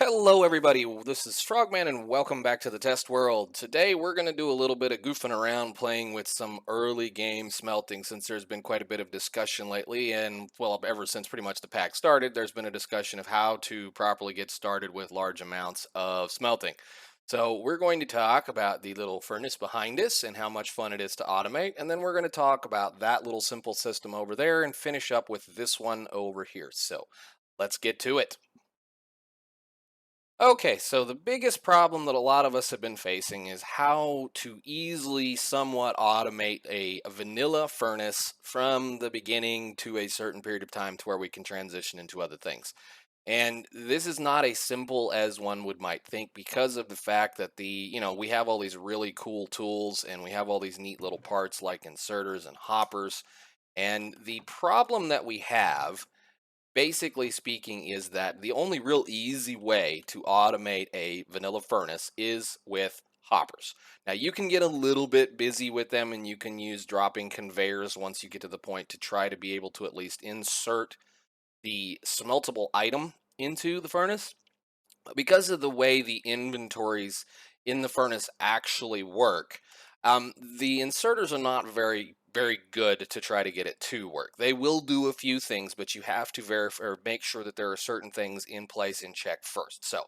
Hello everybody, this is Frogman and welcome back to the test world. Today we're going to do a little bit of goofing around playing with some early game smelting since there's been quite a bit of discussion lately and well ever since pretty much the pack started there's been a discussion of how to properly get started with large amounts of smelting. So we're going to talk about the little furnace behind us and how much fun it is to automate, and then we're going to talk about that little simple system over there and finish up with this one over here. So let's get to it. Okay, so the biggest problem that a lot of us have been facing is how to easily somewhat automate a vanilla furnace from the beginning to a certain period of time to where we can transition into other things. And this is not as simple as one would might think because of the fact that we have all these really cool tools and we have all these neat little parts like inserters and hoppers. And the problem that we have, basically speaking, is that the only real easy way to automate a vanilla furnace is with hoppers. Now you can get a little bit busy with them and you can use dropping conveyors once you get to the point to try to be able to at least insert the smeltable item into the furnace. But because of the way the inventories in the furnace actually work, the inserters are not very good to try to get it to work. They will do a few things, but you have to verify or make sure that there are certain things in place and check first. So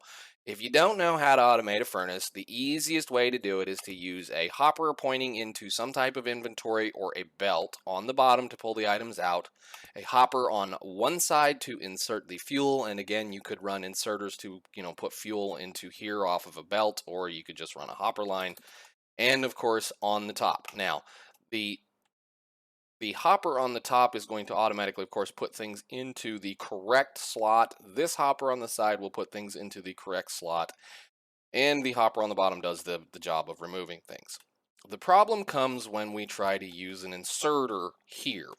if you don't know how to automate a furnace, the easiest way to do it is to use a hopper pointing into some type of inventory or a belt on the bottom to pull the items out, a hopper on one side to insert the fuel, and again you could run inserters to put fuel into here off of a belt, or you could just run a hopper line, and of course on the top. Now the the hopper on the top is going to automatically, of course, put things into the correct slot. This hopper on the side will put things into the correct slot, and the hopper on the bottom does the job of removing things. The problem comes when we try to use an inserter here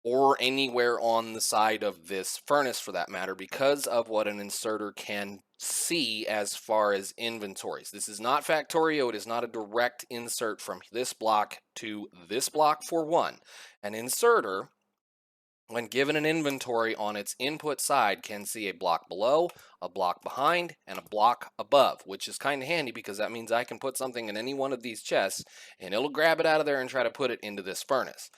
or anywhere on the side of this furnace for that matter, because of what an inserter can see as far as inventories. This is not Factorio. It is not a direct insert from this block to this block for one. An inserter, when given an inventory on its input side, can see a block below, a block behind, and a block above, which is kind of handy because that means I can put something in any one of these chests and it'll grab it out of there and try to put it into this furnace.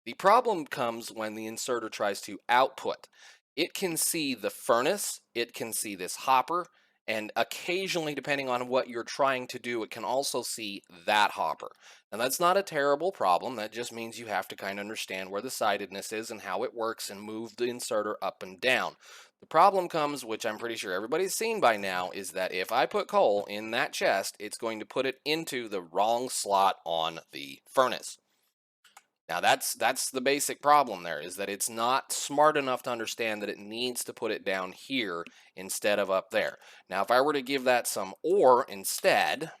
The problem comes when the inserter tries to output. It can see the furnace, it can see this hopper, and occasionally, depending on what you're trying to do, it can also see that hopper. And that's not a terrible problem. That just means you have to kind of understand where the sidedness is and how it works and move the inserter up and down. The problem comes, which I'm pretty sure everybody's seen by now, is that if I put coal in that chest, it's going to put it into the wrong slot on the furnace. Now that's the basic problem there, is that it's not smart enough to understand that it needs to put it down here instead of up there. Now if I were to give that some ore instead,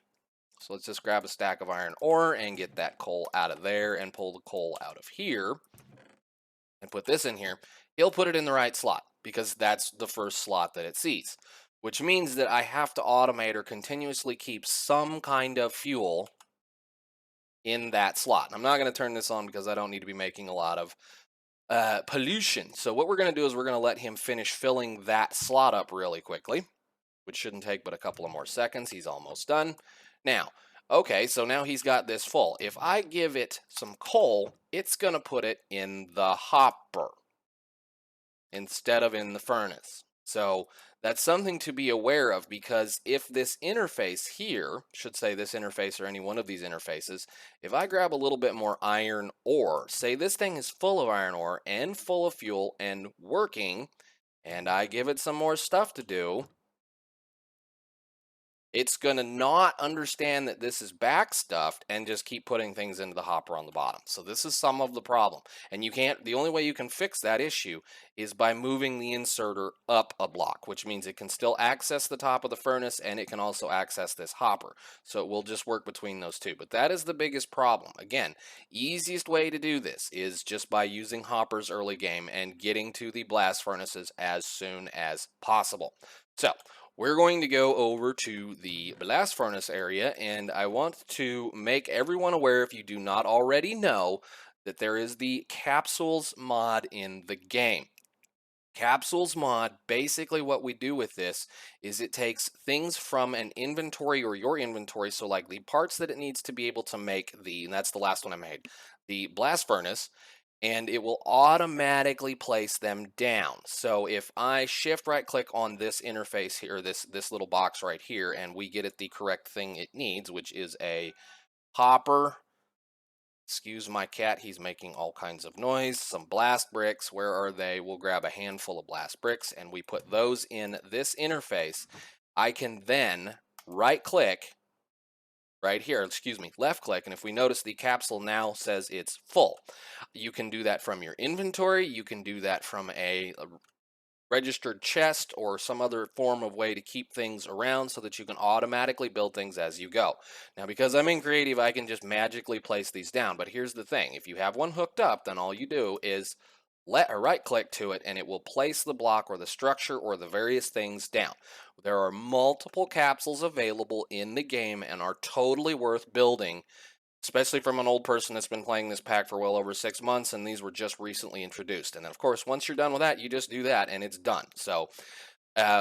so let's just grab a stack of iron ore and get that coal out of there and pull the coal out of here and put this in here, he'll put it in the right slot because that's the first slot that it sees. Which means that I have to automate or continuously keep some kind of fuel in that slot. And I'm not going to turn this on because I don't need to be making a lot of pollution. So what we're going to do is we're going to let him finish filling that slot up really quickly, which shouldn't take but a couple of more seconds. He's almost done. Now, okay, so now he's got this full. If I give it some coal, it's going to put it in the hopper instead of in the furnace. So that's something to be aware of, because if this interface here, should say this interface or any one of these interfaces, if I grab a little bit more iron ore, say this thing is full of iron ore and full of fuel and working, and I give it some more stuff to do, it's going to not understand that this is backstuffed and just keep putting things into the hopper on the bottom. So this is some of the problem. And the only way you can fix that issue is by moving the inserter up a block, which means it can still access the top of the furnace and it can also access this hopper. So it will just work between those two. But that is the biggest problem. Again, easiest way to do this is just by using hoppers early game and getting to the blast furnaces as soon as possible. So we're going to go over to the blast furnace area, and I want to make everyone aware, if you do not already know, that there is the Capsules mod in the game. Capsules Mod, basically what we do with this is it takes things from an inventory or your inventory, so like the parts that it needs to be able to make and that's the last one I made, the blast furnace, and it will automatically place them down. So if I shift right click on this interface here, this little box right here, and we get it the correct thing it needs, which is a hopper. Excuse my cat, he's making all kinds of noise. Some blast bricks, where are they? We'll grab a handful of blast bricks and we put those in this interface. I can then right click right here, excuse me, left click, and if we notice the capsule now says it's full. You can do that from your inventory, you can do that from a registered chest or some other form of way to keep things around so that you can automatically build things as you go. Now, because I'm in creative, I can just magically place these down. But here's the thing. If you have one hooked up, then all you do is right click to it and it will place the block or the structure or the various things down. There are multiple capsules available in the game and are totally worth building, especially from an old person that's been playing this pack for well over 6 months, and these were just recently introduced. And then, of course, once you're done with that, you just do that, and it's done. So,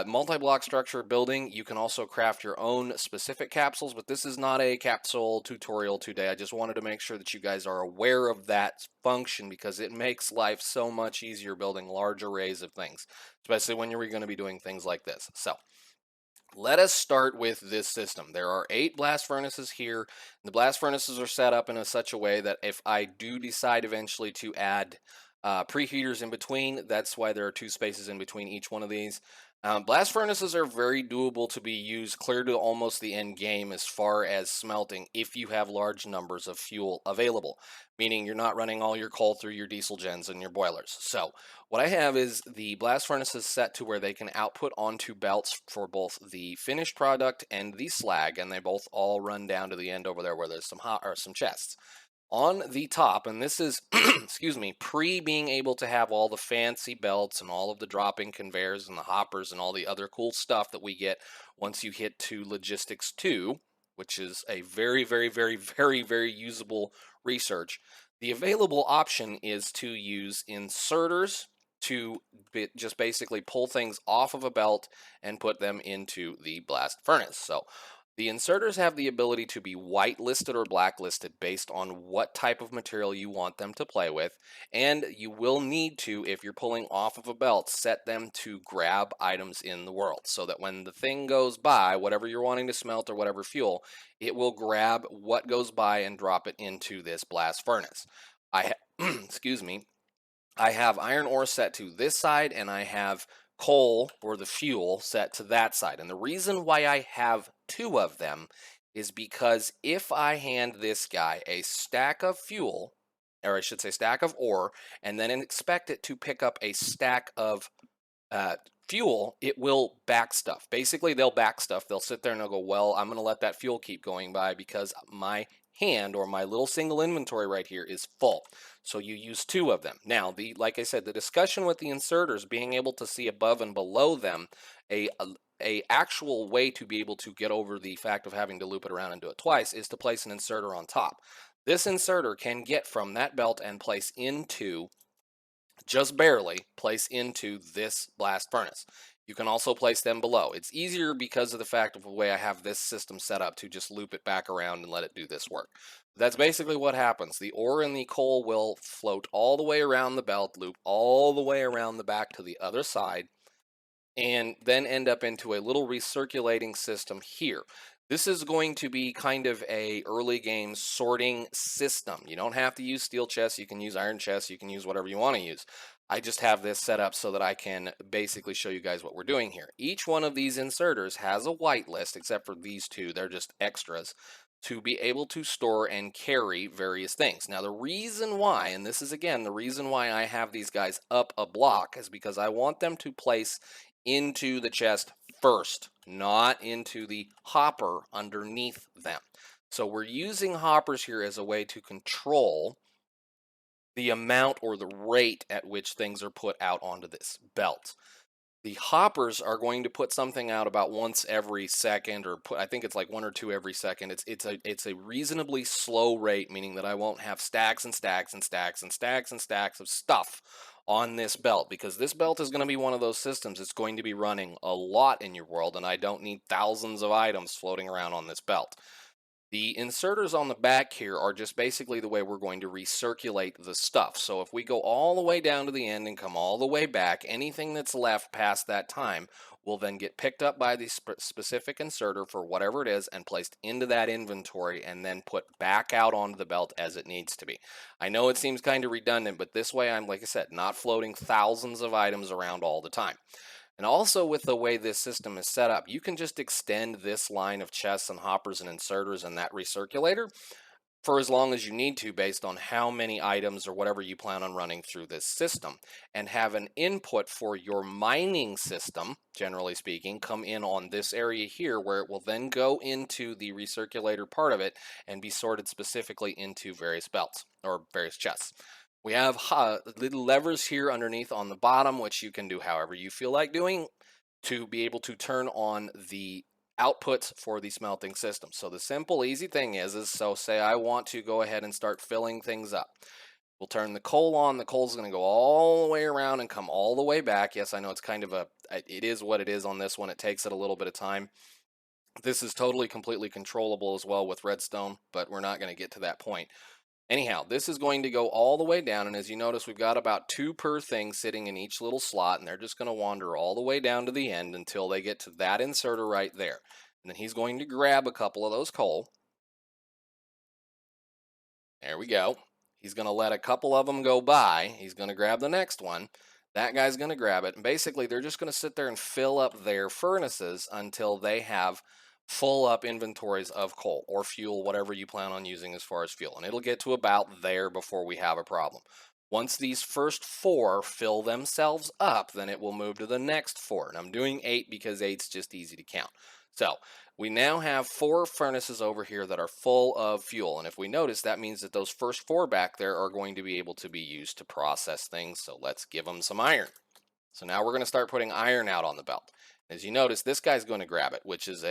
multi-block structure building, you can also craft your own specific capsules, but this is not a capsule tutorial today. I just wanted to make sure that you guys are aware of that function because it makes life so much easier building large arrays of things, especially when you're going to be doing things like this. So, let us start with this system. There are 8 blast furnaces here. The blast furnaces are set up in such a way that if I do decide eventually to add preheaters in between, that's why there are 2 spaces in between each one of these. Blast furnaces are very doable to be used clear to almost the end game as far as smelting if you have large numbers of fuel available, meaning you're not running all your coal through your diesel gens and your boilers. So what I have is the blast furnaces set to where they can output onto belts for both the finished product and the slag, and they both all run down to the end over there where there's some hot or some chests. On the top, and this is, excuse me, pre being able to have all the fancy belts and all of the dropping conveyors and the hoppers and all the other cool stuff that we get once you hit to Logistics 2, which is a very, very, very, very, very usable research. The available option is to use inserters to just basically pull things off of a belt and put them into the blast furnace. So the inserters have the ability to be whitelisted or blacklisted based on what type of material you want them to play with, and you will need to, if you're pulling off of a belt, set them to grab items in the world so that when the thing goes by, whatever you're wanting to smelt or whatever fuel, it will grab what goes by and drop it into this blast furnace. Excuse me, I have iron ore set to this side and I have coal or the fuel set to that side. And the reason why I have 2 of them is because if I hand this guy a stack of fuel, or I should say stack of ore, and then expect it to pick up a stack of uh, fuel, it will back stuff. Basically, they'll back stuff. They'll sit there and they'll go, well, I'm going to let that fuel keep going by because my hand or my little single inventory right here is full. So you use 2 of them. Now, like I said, the discussion with the inserters being able to see above and below them, a actual way to be able to get over the fact of having to loop it around and do it twice is to place an inserter on top. This inserter can get from that belt and place into, just barely, place into this blast furnace. You can also place them below. It's easier because of the fact of the way I have this system set up to just loop it back around and let it do this work. That's basically what happens. The ore and the coal will float all the way around the belt, loop all the way around the back to the other side, and then end up into a little recirculating system here. This is going to be kind of a early game sorting system. You don't have to use steel chests, you can use iron chests, you can use whatever you want to use. I just have this set up so that I can basically show you guys what we're doing here. Each one of these inserters has a whitelist, except for these 2, they're just extras, to be able to store and carry various things. Now the reason why, and this is again the reason why I have these guys up a block, is because I want them to place into the chest first, not into the hopper underneath them. So we're using hoppers here as a way to control the amount or the rate at which things are put out onto this belt. The hoppers are going to put something out about once every second, or I think it's like 1 or 2 every second. It's a reasonably slow rate, meaning that I won't have stacks and stacks and stacks and stacks and stacks of stuff on this belt, because this belt is going to be one of those systems that's going to be running a lot in your world, and I don't need thousands of items floating around on this belt. The inserters on the back here are just basically the way we're going to recirculate the stuff. So if we go all the way down to the end and come all the way back, anything that's left past that time will then get picked up by the specific inserter for whatever it is and placed into that inventory and then put back out onto the belt as it needs to be. I know it seems kind of redundant, but this way I'm, like I said, not floating thousands of items around all the time. And also, with the way this system is set up, you can just extend this line of chests and hoppers and inserters and that recirculator for as long as you need to, based on how many items or whatever you plan on running through this system, and have an input for your mining system, generally speaking, come in on this area here, where it will then go into the recirculator part of it and be sorted specifically into various belts or various chests. We have little levers here underneath on the bottom, which you can do however you feel like doing to be able to turn on the outputs for the smelting system. So the simple, easy thing is so say I want to go ahead and start filling things up. We'll turn the coal on. The coal's going to go all the way around and come all the way back. Yes, I know it's kind of it is what it is on this one. It takes it a little bit of time. This is totally, completely controllable as well with redstone, but we're not going to get to that point. Anyhow, this is going to go all the way down, and as you notice, we've got about 2 per thing sitting in each little slot, and they're just going to wander all the way down to the end until they get to that inserter right there. And then he's going to grab a couple of those coal. There we go. He's going to let a couple of them go by. He's going to grab the next one. That guy's going to grab it. And basically, they're just going to sit there and fill up their furnaces until they have full up inventories of coal or fuel, whatever you plan on using as far as fuel. And it'll get to about there before we have a problem. Once these first 4 fill themselves up, then it will move to the next 4. And I'm doing 8 because 8's just easy to count. So we now have 4 furnaces over here that are full of fuel. And if we notice, that means that those first 4 back there are going to be able to be used to process things. So let's give them some iron. So now we're going to start putting iron out on the belt. As you notice, this guy's going to grab it, which is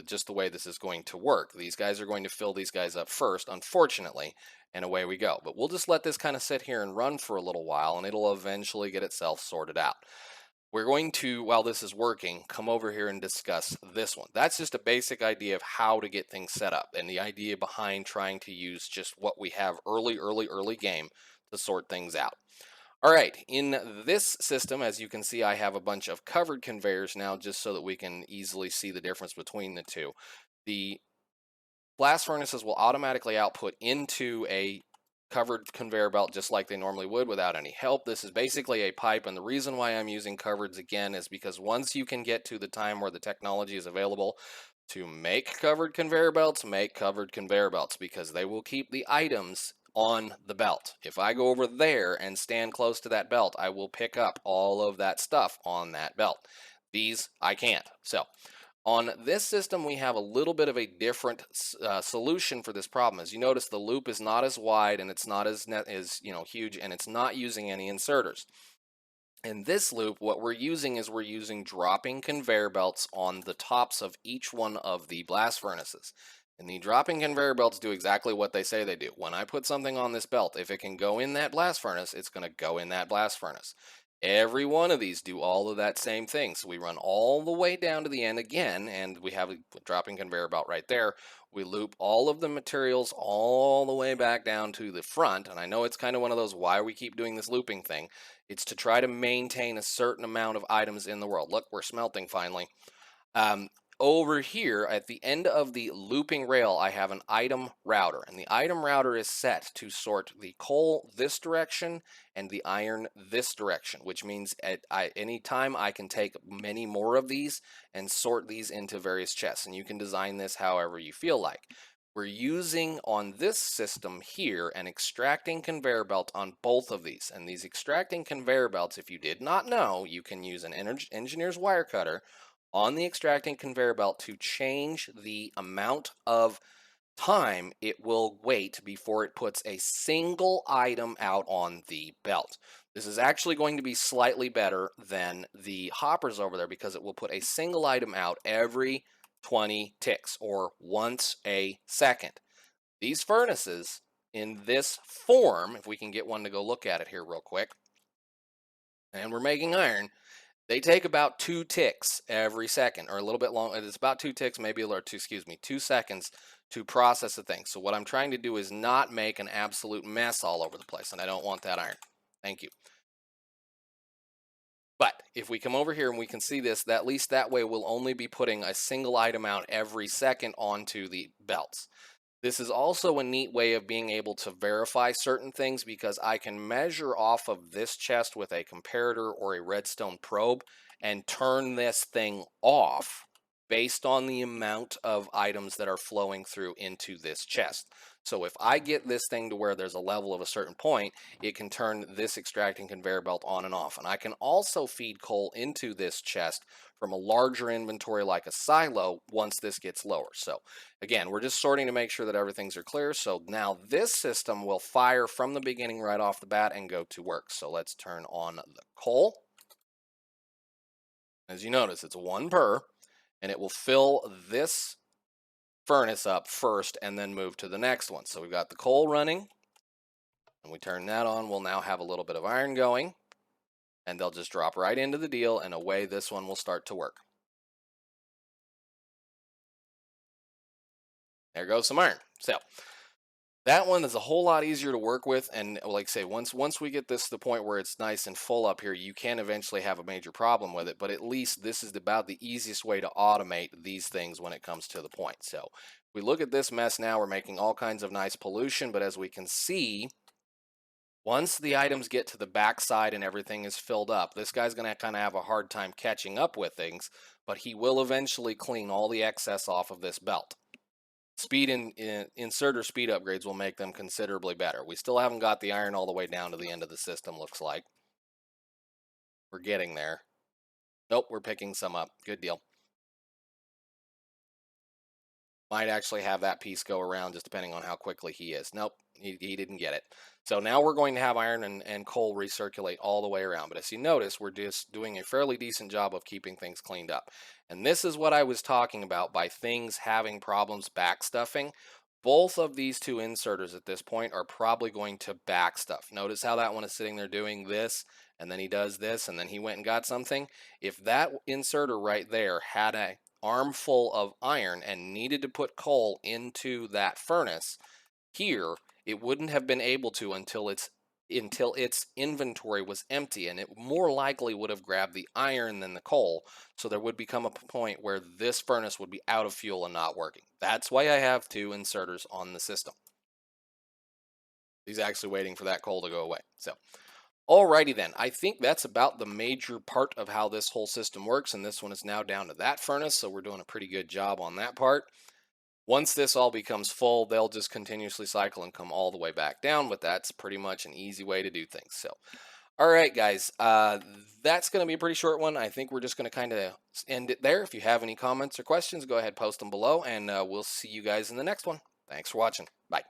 just the way this is going to work. These guys are going to fill these guys up first, unfortunately, and away we go. But we'll just let this kind of sit here and run for a little while, and it'll eventually get itself sorted out. We're going to, while this is working, come over here and discuss this one. That's just a basic idea of how to get things set up, and the idea behind trying to use just what we have early game to sort things out. All right, in this system, as you can see, I have a bunch of covered conveyors now, just so that we can easily see the difference between the two. The blast furnaces will automatically output into a covered conveyor belt just like they normally would without any help. This is basically a pipe, and the reason why I'm using covereds again is because once you can get to the time where the technology is available to make covered conveyor belts, make covered conveyor belts, because they will keep the items on the belt. If I go over there and stand close to that belt, I will pick up all of that stuff on that belt. These I can't. So on this system, we have a little bit of a different solution for this problem. As you notice, the loop is not as wide and it's not as huge, and it's not using any inserters. In this loop, what we're using is dropping conveyor belts on the tops of each one of the blast furnaces. And the dropping conveyor belts do exactly what they say they do. When I put something on this belt, if it can go in that blast furnace, it's going to go in that blast furnace. Every one of these do all of that same thing. So we run all the way down to the end again, and we have a dropping conveyor belt right there. We loop all of the materials all the way back down to the front. And I know it's kind of one of those why we keep doing this looping thing. It's to try to maintain a certain amount of items in the world. Look, we're smelting finally. Over here at the end of the looping rail, I have an item router, and the item router is set to sort the coal this direction and the iron this direction, which means at any time I can take many more of these and sort these into various chests, and you can design this however you feel like. We're using on this system here an extracting conveyor belt on both of these, and these extracting conveyor belts, if you did not know, you can use an engineer's wire cutter on the extracting conveyor belt to change the amount of time it will wait before it puts a single item out on the belt. This is actually going to be slightly better than the hoppers over there because it will put a single item out every 20 ticks or once a second. These furnaces in this form, if we can get one to go look at it here real quick, and we're making iron, they take about 2 ticks every second, or a little bit long. It's about 2 ticks, maybe, or two, excuse me, 2 seconds to process the thing. So what I'm trying to do is not make an absolute mess all over the place, and I don't want that iron. Thank you. But if we come over here and we can see this, at least that way we'll only be putting a single item out every second onto the belts. This is also a neat way of being able to verify certain things because I can measure off of this chest with a comparator or a redstone probe and turn this thing off based on the amount of items that are flowing through into this chest. So if I get this thing to where there's a level of a certain point, it can turn this extracting conveyor belt on and off. And I can also feed coal into this chest from a larger inventory like a silo once this gets lower. So again, we're just sorting to make sure that everything's are clear. So now this system will fire from the beginning right off the bat and go to work. So let's turn on the coal. As you notice, it's 1 per, and it will fill this furnace up first and then move to the next one. So we've got the coal running, and we turn that on. We'll now have a little bit of iron going, and they'll just drop right into the deal, and away this one will start to work. There goes some iron. So that one is a whole lot easier to work with, and like I say, once we get this to the point where it's nice and full up here, you can eventually have a major problem with it, but at least this is about the easiest way to automate these things when it comes to the point. So we look at this mess now, we're making all kinds of nice pollution, but as we can see, once the items get to the backside and everything is filled up, this guy's going to kind of have a hard time catching up with things, but he will eventually clean all the excess off of this belt. Speed and inserter speed upgrades will make them considerably better. We still haven't got the iron all the way down to the end of the system, looks like. We're getting there. Nope, we're picking some up. Good deal. Might actually have that piece go around just depending on how quickly he is. Nope, he didn't get it. So now we're going to have iron and coal recirculate all the way around. But as you notice, we're just doing a fairly decent job of keeping things cleaned up. And this is what I was talking about by things having problems backstuffing. Both of these two inserters at this point are probably going to backstuff. Notice how that one is sitting there doing this, and then he does this, and then he went and got something. If that inserter right there had a armful of iron and needed to put coal into that furnace, here it wouldn't have been able to until its inventory was empty, and it more likely would have grabbed the iron than the coal. So there would become a point where this furnace would be out of fuel and not working. That's why I have 2 inserters on the system. He's actually waiting for that coal to go away. So alrighty then, I think that's about the major part of how this whole system works, and this one is now down to that furnace, so we're doing a pretty good job on that part. Once this all becomes full, they'll just continuously cycle and come all the way back down, but that's pretty much an easy way to do things. So, all right, guys, that's going to be a pretty short one. I think we're just going to kind of end it there. If you have any comments or questions, go ahead, post them below, and we'll see you guys in the next one. Thanks for watching. Bye.